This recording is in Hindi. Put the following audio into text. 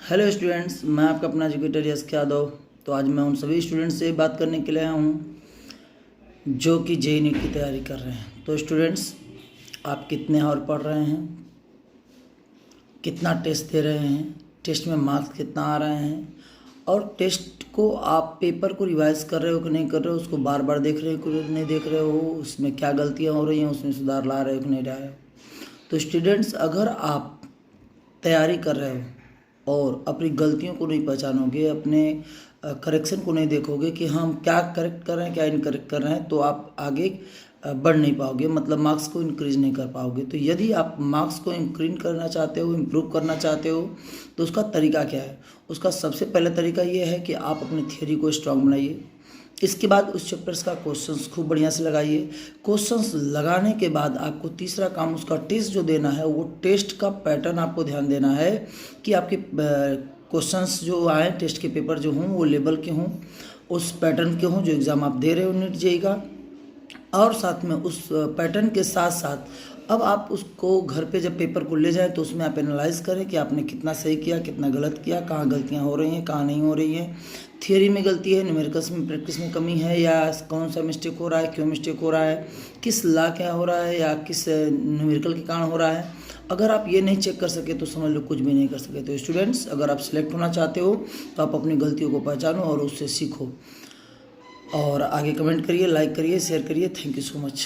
हेलो स्टूडेंट्स, मैं आपका अपना एजुकेटर यश यादव। तो आज मैं उन सभी स्टूडेंट्स से बात करने के लिए आया हूँ जो कि जेईई नीट की तैयारी कर रहे हैं। तो स्टूडेंट्स, आप कितने आवर पढ़ रहे हैं, कितना टेस्ट दे रहे हैं, टेस्ट में मार्क्स कितना आ रहे हैं, और टेस्ट को आप पेपर को रिवाइज कर रहे हो कि नहीं कर रहे हो, उसको बार बार देख रहे हो कि नहीं देख रहे हो, उसमें क्या गलतियाँ हो रही हैं, उसमें सुधार ला रहे हो कि नहीं ला रहे हो। तो स्टूडेंट्स, अगर आप तैयारी कर रहे हो और अपनी गलतियों को नहीं पहचानोगे, अपने करेक्शन को नहीं देखोगे कि हम क्या करेक्ट कर रहे हैं, क्या इनकरेक्ट कर रहे हैं, तो आप आगे बढ़ नहीं पाओगे, मतलब मार्क्स को इंक्रीज नहीं कर पाओगे। तो यदि आप मार्क्स को इंक्रीज करना चाहते हो, इम्प्रूव करना चाहते हो, तो उसका तरीका क्या है? उसका सबसे पहला तरीका ये है कि आप अपनी थियोरी को स्ट्रांग बनाइए। इसके बाद उस चैप्टर्स का क्वेश्चंस खूब बढ़िया से लगाइए। क्वेश्चंस लगाने के बाद आपको तीसरा काम उसका टेस्ट जो देना है, वो टेस्ट का पैटर्न आपको ध्यान देना है कि आपके क्वेश्चंस जो आए, टेस्ट के पेपर जो हों वो लेवल के हों, उस पैटर्न के हों जो एग्ज़ाम आप दे रहे हो नीट जेईई का। और साथ में उस पैटर्न के साथ साथ अब आप उसको घर पे जब पेपर को ले जाएं तो उसमें आप एनालाइज करें कि आपने कितना सही किया, कितना गलत किया, कहाँ गलतियाँ हो रही हैं, कहाँ नहीं हो रही हैं, थियोरी में गलती है, न्यूमेरिकल्स में प्रैक्टिस में कमी है, या कौन सा मिस्टेक हो रहा है, क्यों मिस्टेक हो रहा है, किस ला क्या हो रहा है, या किस न्यूमेरिकल के कारण हो रहा है। अगर आप ये नहीं चेक कर सके तो समझ लो कुछ भी नहीं कर सके। तो स्टूडेंट्स, अगर आप सिलेक्ट होना चाहते हो तो आप अपनी गलतियों को पहचानो और उससे सीखो, और आगे कमेंट करिए, लाइक करिए, शेयर करिए। Thank you so much.